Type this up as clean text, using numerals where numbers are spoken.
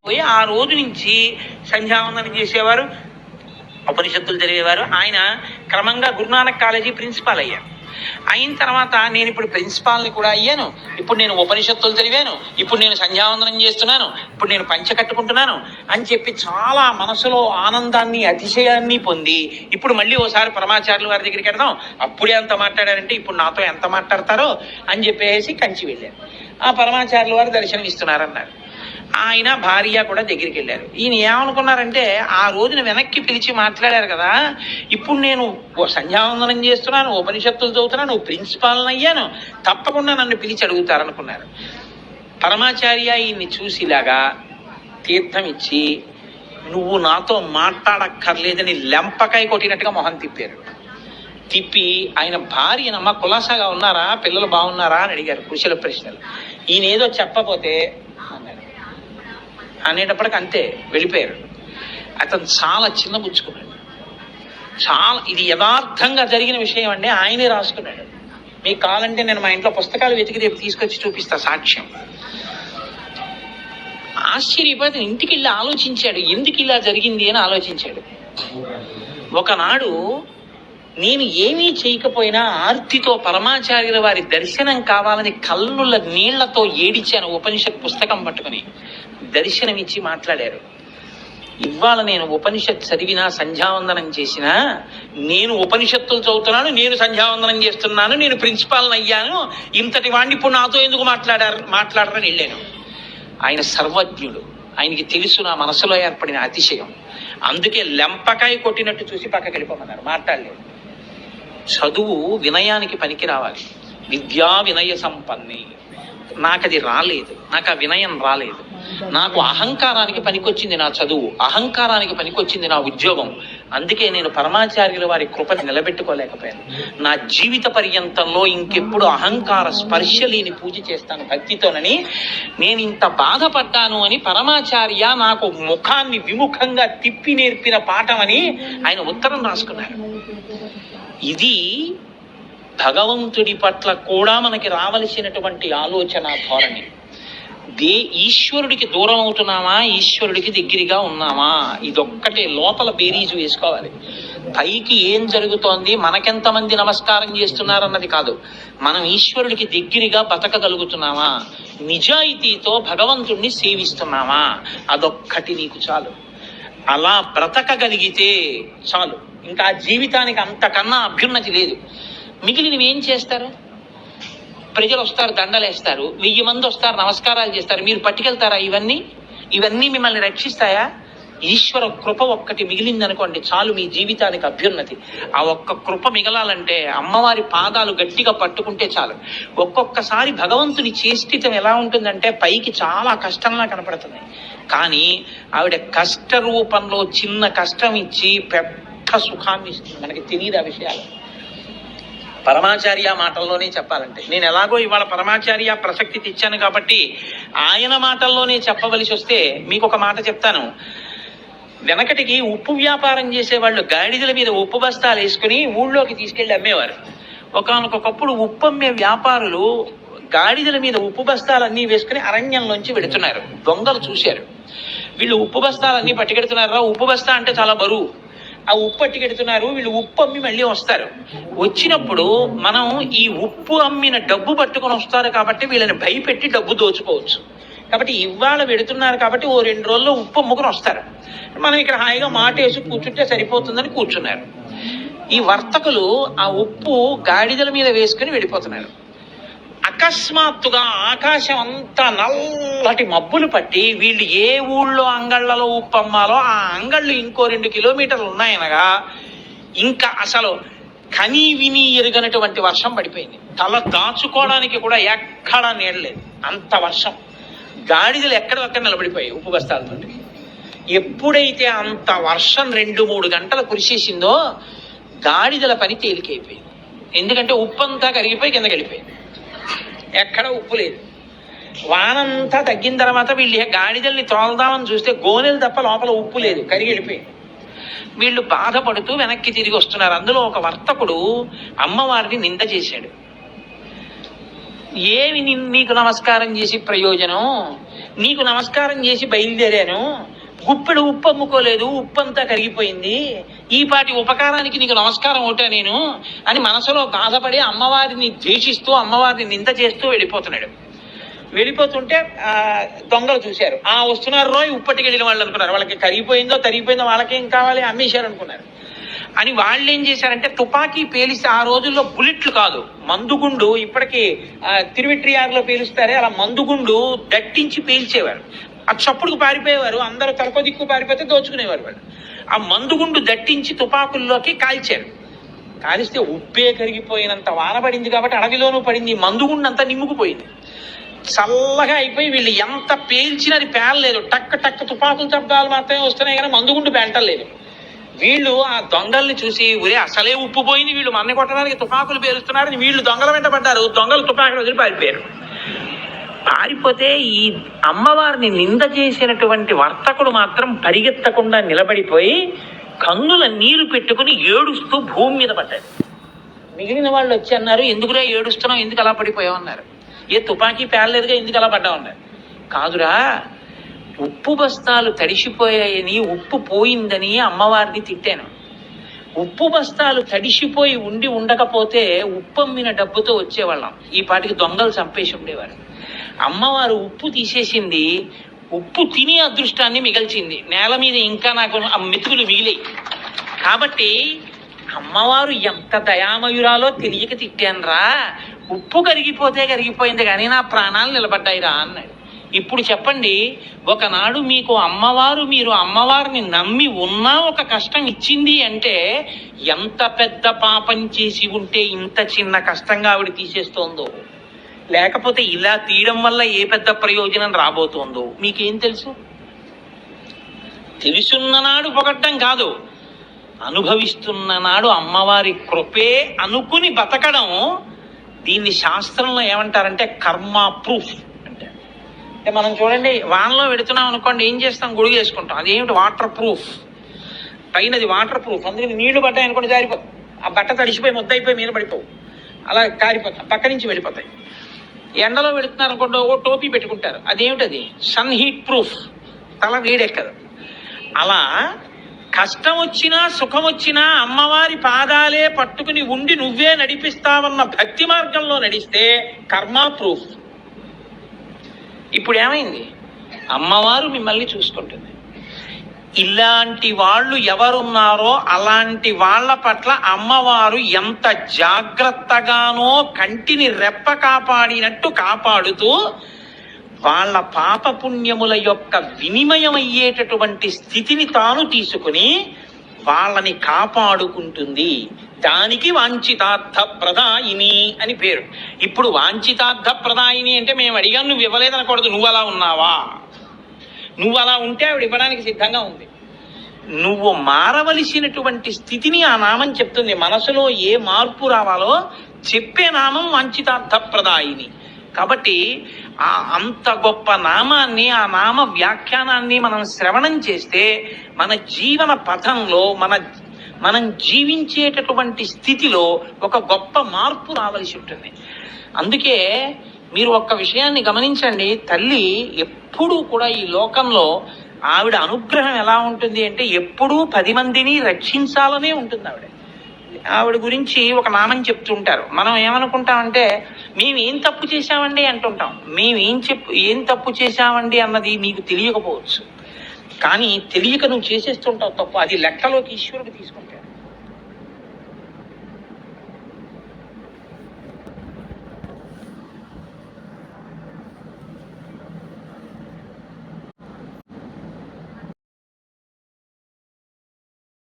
పోయి ఆ రోజు నుంచి సంధ్యావందనం చేసేవారు, ఉపనిషత్తులు చదివేవారు. ఆయన క్రమంగా గురునానక్ కాలేజీ ప్రిన్సిపాల్ అయ్యారు. అయిన తర్వాత నేను ఇప్పుడు ప్రిన్సిపాల్ని కూడా అయ్యాను, ఇప్పుడు నేను ఉపనిషత్తులు చదివాను, ఇప్పుడు నేను సంధ్యావందనం చేస్తున్నాను, ఇప్పుడు నేను పంచ కట్టుకుంటున్నాను అని చెప్పి చాలా మనసులో ఆనందాన్ని అతిశయాన్ని పొంది ఇప్పుడు మళ్ళీ ఓసారి పరమాచార్యుల వారి దగ్గరికి వెళ్దాం, అప్పుడే అంత మాట్లాడారంటే ఇప్పుడు నాతో ఎంత మాట్లాడతారో అని చెప్పేసి కంచి వెళ్ళారు. ఆ పరమాచార్యుల వారు దర్శనం ఇస్తున్నారన్నారు. ఆయన భార్య కూడా దగ్గరికి వెళ్ళారు. ఈయన ఏమనుకున్నారంటే ఆ రోజున వెనక్కి పిలిచి మాట్లాడారు కదా, ఇప్పుడు నేను సంధ్యావందనం చేస్తున్నాను, ఉపనిషత్తులు చదువుతున్నాను, ప్రిన్సిపాల్ని అయ్యాను, తప్పకుండా నన్ను పిలిచి అడుగుతారనుకున్నారు. పరమాచార్య ఈయన్ని చూసిలాగా తీర్థం ఇచ్చి నువ్వు నాతో మాట్లాడక్కర్లేదని లెంపకాయ కొట్టినట్టుగా మొహం తిప్పారు. తిప్పి ఆయన భార్యనమ్మ కులాసాగా ఉన్నారా, పిల్లలు బాగున్నారా అని అడిగారు కుశల ప్రశ్నలు. ఈయన ఏదో చెప్పపోతే అనేటప్పటికి అంతే వెళ్ళిపోయారు. అతను చాలా చిన్నబుచ్చుకున్నాడు. చాలా ఇది యథార్థంగా జరిగిన విషయం అండి, ఆయనే రాసుకున్నాడు. మీకు కావాలంటే నేను మా ఇంట్లో పుస్తకాలు వెతికి రేపు తీసుకొచ్చి చూపిస్తా సాక్ష్యం. ఆశ్చర్యపోతే ఇంటికి వెళ్ళి ఆలోచించాడు, ఎందుకు ఇలా జరిగింది అని ఆలోచించాడు. ఒకనాడు నేను ఏమీ చేయకపోయినా ఆర్తితో పరమాచార్యుల వారి దర్శనం కావాలని కళ్ళుల నీళ్లతో ఏడిచాను. ఉపనిషత్ పుస్తకం పట్టుకుని దర్శనమిచ్చి మాట్లాడారు. ఇవాళ నేను ఉపనిషత్ చదివినా సంధ్యావందనం చేసినా, నేను ఉపనిషత్తులు చదువుతున్నాను, నేను సంధ్యావందనం చేస్తున్నాను, నేను ప్రిన్సిపాల్ని అయ్యాను, ఇంతటి వాడిని ఇప్పుడు నాతో ఎందుకు మాట్లాడరని వెళ్ళాను. ఆయన సర్వజ్ఞుడు, ఆయనకి తెలుసు నా మనసులో ఏర్పడిన అతిశయం. అందుకే లెంపకాయ కొట్టినట్టు చూసి పక్కకి వెళ్ళిపోమన్నారు, మాట్లాడలేదు. చదువు వినయానికి పనికి రావాలి. విద్యా వినయ సంపన్ని. నాకు అది రాలేదు, నాకు ఆ వినయం రాలేదు. నాకు అహంకారానికి పనికొచ్చింది నా చదువు, అహంకారానికి పనికొచ్చింది నా ఉద్యోగం. అందుకే నేను పరమాచార్యుల వారి కృపని నిలబెట్టుకోలేకపోయాను. నా జీవిత పర్యంతంలో ఇంకెప్పుడు అహంకార స్పర్శ లేని పూజ చేస్తాను భక్తితోనని నేను ఇంత బాధపడ్డాను అని పరమాచార్య నాకు ముఖాన్ని విముఖంగా తిప్పి నేర్పిన పాఠమని ఆయన ఉత్తరం రాసుకున్నారు. ఇది భగవంతుడి పట్ల కూడా మనకి రావలసినటువంటి ఆలోచన ధోరణి. ఈశ్వరుడికి దూరం అవుతున్నామా, ఈశ్వరుడికి దగ్గరగా ఉన్నామా, ఇదొక్కటే లోపల బేరీజు వేసుకోవాలి. పైకి ఏం జరుగుతోంది, మనకెంతమంది నమస్కారం చేస్తున్నారన్నది కాదు, మనం ఈశ్వరుడికి దగ్గరగా బతకగలుగుతున్నామా, నిజాయితీతో భగవంతుణ్ణి సేవిస్తున్నామా, అదొక్కటి నీకు చాలు. అలా బ్రతకగలిగితే చాలు. ఇంకా జీవితానికి అంతకన్నా అభ్యున్నతి లేదు. మిగిలినవి ఏం చేస్తారు? ప్రజలు వస్తారు, దండలేస్తారు, 1000 మంది వస్తారు, నమస్కారాలు చేస్తారు, మీరు పట్టుకెళ్తారా? ఇవన్నీ మిమ్మల్ని రక్షిస్తాయా? ఈశ్వర కృప ఒక్కటి మిగిలిందనుకోండి చాలు, మీ జీవితానికి అభ్యున్నతి. ఆ ఒక్క కృప మిగలాలంటే అమ్మవారి పాదాలు గట్టిగా పట్టుకుంటే చాలు. ఒక్కొక్కసారి భగవంతుని చేష్టితం ఎలా ఉంటుందంటే పైకి చాలా కష్టంలా కనపడుతుంది, కానీ ఆవిడ కష్ట రూపంలో చిన్న కష్టం ఇచ్చి పెద్ద సుఖాన్ని ఇస్తుంది. మనకి తెలియదు ఆ విషయాలు. పరమాచార్య మాటల్లోనే చెప్పాలంటే, నేను ఎలాగో ఇవాళ పరమాచార్య ప్రసక్తి తెచ్చాను కాబట్టి ఆయన మాటల్లోనే చెప్పవలసి వస్తే మీకు ఒక మాట చెప్తాను. వెనకటికి ఉప్పు వ్యాపారం చేసేవాళ్ళు గాడిదల మీద ఉప్పు బస్తాలు వేసుకుని ఊళ్ళోకి తీసుకెళ్లి అమ్మేవారు. ఒకనొకప్పుడు ఉప్పు అమ్మే వ్యాపారులు గాడిదల మీద ఉప్పు బస్తాలన్నీ వేసుకుని అరణ్యంలోంచి వెడుతున్నారు. దొంగలు చూశారు, వీళ్ళు ఉప్పు బస్తాలన్నీ పట్టుకెడుతున్నారా, ఉప్పు బస్తా అంటే చాలా బరువు, ఆ ఉప్పు పట్టుకెడుతున్నారు, వీళ్ళు ఉప్పు అమ్మి మళ్ళీ వస్తారు. వచ్చినప్పుడు మనం ఈ ఉప్పు అమ్మిన డబ్బు పట్టుకొని వస్తారు కాబట్టి వీళ్ళని భయపెట్టి డబ్బు దోచుకోవచ్చు. కాబట్టి ఇవాళ పెడుతున్నారు కాబట్టి ఓ 2 రోజుల్లో ఉప్పు అమ్ముకుని వస్తారు, మనం ఇక్కడ హాయిగా మాటేసి కూర్చుంటే సరిపోతుందని కూర్చున్నారు. ఈ వర్తకులు ఆ ఉప్పు గాడిదల మీద వేసుకుని వెళ్ళిపోతున్నారు. అకస్మాత్తుగా ఆకాశం అంతా నల్లటి మబ్బులు పట్టి వీళ్ళు ఏ ఊళ్ళో అంగళ్లలో ఉప్పు అమ్మాలో ఆ అంగళ్ళు ఇంకో 2 కిలోమీటర్లు ఉన్నాయనగా ఇంకా అసలు కనీ విని ఎరుగనటువంటి వర్షం పడిపోయింది. తల దాచుకోవడానికి కూడా ఎక్కడా నీడలేదు, అంత వర్షం. గాడిదలు ఎక్కడొక్కడ నిలబడిపోయాయి ఉప్పు బస్తాలతో. ఎప్పుడైతే అంత వర్షం 2-3 గంటలు కురిసేసిందో గాడిదల పని తేలికైపోయింది. ఎందుకంటే ఉప్పు అంతా కరిగిపోయి కిందకి వెళ్ళిపోయింది, ఎక్కడ ఉప్పు లేదు. వానంతా తగ్గిన తర్వాత వీళ్ళు గాడిదల్ని తోలదామని చూస్తే గోనెలు తప్ప లోపల ఉప్పు లేదు, కరిగి వెళ్ళిపోయింది. వీళ్ళు బాధపడుతూ వెనక్కి తిరిగి వస్తున్నారు. అందులో ఒక వర్తకుడు అమ్మవారిని నింద చేశాడు. ఏమి నీకు నమస్కారం చేసి ప్రయోజనం, నీకు నమస్కారం చేసి బయలుదేరాను, గుప్పెడు ఉప్పు అమ్ముకోలేదు, ఉప్పు అంతా కరిగిపోయింది, ఈ పాటి ఉపకారానికి నీకు నమస్కారం ఒకటా నేను అని మనసులో బాధపడి అమ్మవారిని ద్వేషిస్తూ అమ్మవారిని నింద చేస్తూ వెళ్ళిపోతున్నాడు. వెళ్ళిపోతుంటే దొంగలు చూశారు. వస్తున్నారు రోయ్ ఉప్పటికి వెళ్ళిన వాళ్ళు అనుకున్నారు. వాళ్ళకి కరిగిపోయిందో తరిగిపోయిందో వాళ్ళకేం కావాలి, అమ్మేశారు అనుకున్నారు. అని వాళ్ళు ఏం చేశారంటే తుపాకీ పేలిస్తే, ఆ రోజుల్లో బుల్లెట్లు కాదు, మందుగుండు, ఇప్పటికీ తిరువిట్రియార్లో పేలుస్తారే అలా మందుగుండు దట్టించి పేల్చేవారు. ఆ చప్పుడుకు పారిపోయేవారు, అందరూ తలకో దిక్కు పారిపోతే దోచుకునేవారు వాళ్ళు. ఆ మందుగుండు దట్టించి తుపాకుల్లోకి కాల్చారు. కాలిస్తే ఉప్పే కరిగిపోయినంత వాన పడింది కాబట్టి అడవిలోనూ పడింది, మందుగుండు అంతా నిమ్ముకుపోయింది. చల్లగా అయిపోయి వీళ్ళు ఎంత పేల్చినది పేలలేదు, టక్ టక్ తుపాకుల శబ్దాలు మాత్రమే వస్తున్నాయి కానీ మందుగుండు పేల్టలేదు. వీళ్ళు ఆ దొంగల్ని చూసి ఒరే అసలే ఉప్పు పోయింది, వీళ్ళు మన్ని కొట్టడానికి తుపాకులు పేలుస్తున్నారని వీళ్ళు దొంగల వెంట పడ్డారు. దొంగలు తుపాకులు వదిలి పారిపోయారు. పారిపోతే ఈ అమ్మవారిని నింద చేసినటువంటి వర్తకుడు మాత్రం పరిగెత్తకుండా నిలబడిపోయి కన్నుల నీరు పెట్టుకుని ఏడుస్తూ భూమి మీద పడ్డాడు. మిగిలిన వాళ్ళు వచ్చి అన్నారు, ఎందుకురా ఏడుస్తున్నావు, ఎందుకు అలా పడిపోయావు అన్నారు. ఏ తుపాకీ పేలలేదుగా, ఎందుకు అలా పడ్డావు అన్నారు. కాదురా, ఉప్పు బస్తాలు తడిసిపోయాయని, ఉప్పు పోయిందని అమ్మవారిని తిట్టాను. ఉప్పు బస్తాలు తడిసిపోయి ఉండకపోతే ఉప్పు అమ్మిన డబ్బుతో వచ్చేవాళ్ళం, ఈ పాటికి దొంగలు చంపేసి ఉండేవారు. అమ్మవారు ఉప్పు తీసేసింది, ఉప్పు తిని అదృష్టాన్ని మిగిల్చింది. నేల మీద ఇంకా నాకు ఆ మెతుకులు మిగిలాయి. కాబట్టి అమ్మవారు ఎంత దయామయురాలో తెలియక తిట్టానురా, ఉప్పు కరిగిపోతే కరిగిపోయింది కానీ నా ప్రాణాలు నిలబడ్డాయిరా అన్నాడు. ఇప్పుడు చెప్పండి, ఒకనాడు మీకు మీరు అమ్మవారిని నమ్మి ఉన్నా ఒక కష్టం ఇచ్చింది అంటే ఎంత పెద్ద పాపం చేసి ఉంటే ఇంత చిన్న కష్టంగా ఆవిడ తీసేస్తోందో, లేకపోతే ఇలా తీయడం వల్ల ఏ పెద్ద ప్రయోజనం రాబోతోందో మీకేం తెలుసు? తెలుసున్న నాడు పొగడ్డం కాదు, అనుభవిస్తున్న నాడు అమ్మవారి కృపే అనుకుని బతకడం. దీన్ని శాస్త్రంలో ఏమంటారంటే కర్మ ప్రూఫ్ అంటే. మనం చూడండి, వానలో పెడుతున్నాం అనుకోండి, ఏం చేస్తాం, గొడుగు వేసుకుంటాం. అదేమిటి, వాటర్ ప్రూఫ్. పైనది వాటర్ ప్రూఫ్, అందుకని నీళ్లు పడ్డాయి అనుకోండి జారిపోతాం. ఆ బట్ట తడిసిపోయి ముద్దయిపోయి మీద పడిపోవు, అలా కారిపోతాం, పక్క నుంచి వెళ్ళిపోతాయి. ఎండలో పెడుతున్నారు అనుకోండి, ఓ టోపీ పెట్టుకుంటారు, అదేమిటది, సన్ హీట్ ప్రూఫ్, తల వేడెక్కదు. అలా కష్టం వచ్చినా సుఖం వచ్చినా అమ్మవారి పాదాలే పట్టుకుని ఉండి నువ్వే నడిపిస్తావన్న భక్తి మార్గంలో నడిస్తే కర్మ ప్రూఫ్. ఇప్పుడు ఏమైంది, అమ్మవారు మిమ్మల్ని చూసుకుంటుంది. ఇలాంటి వాళ్ళు ఎవరున్నారో అలాంటి వాళ్ళ పట్ల అమ్మవారు ఎంత జాగ్రత్తగానో కంటిని రెప్ప కాపాడినట్టు కాపాడుతూ వాళ్ళ పాపపుణ్యముల యొక్క వినిమయం అయ్యేటటువంటి స్థితిని తాను తీసుకుని వాళ్ళని కాపాడుకుంటుంది. దానికి వాంఛితార్థ ప్రదాయిని అని పేరు. ఇప్పుడు వాంఛితార్థ ప్రదాయిని అంటే మేము అడిగాను నువ్వు ఇవ్వలేదనకూడదు, నువ్వు అలా ఉన్నావా, నువ్వు అలా ఉంటే ఆవిడ ఇవ్వడానికి సిద్ధంగా ఉంది. నువ్వు మారవలసినటువంటి స్థితిని ఆ నామం చెప్తుంది. మనసులో ఏ మార్పు రావాలో చెప్పే నామం వాంఛితార్థ ప్రదాయిని. కాబట్టి అంత గొప్ప నామాన్ని, ఆ నామ వ్యాఖ్యానాన్ని మనం శ్రవణం చేస్తే మన జీవన పథంలో మనం జీవించేటటువంటి స్థితిలో ఒక గొప్ప మార్పు రావలసి ఉంటుంది. అందుకే మీరు ఒక్క విషయాన్ని గమనించండి, తల్లి ఎప్పుడూ కూడా ఈ లోకంలో ఆవిడ అనుగ్రహం ఎలా ఉంటుంది అంటే ఎప్పుడూ 10 మందిని రక్షించాలనే ఉంటుంది ఆవిడ గురించి ఒక నామం చెప్తుంటారు. మనం ఏమనుకుంటామంటే మేము ఏం తప్పు చేశామండి అంటుంటాం. మేము ఏం తప్పు చేశామండి అన్నది నీకు తెలియకపోవచ్చు, కానీ తెలియక నువ్వు చేసేస్తుంటావు తప్పు. అది లెక్కలోకి ఈశ్వరుడు తీసుకుంటాడు.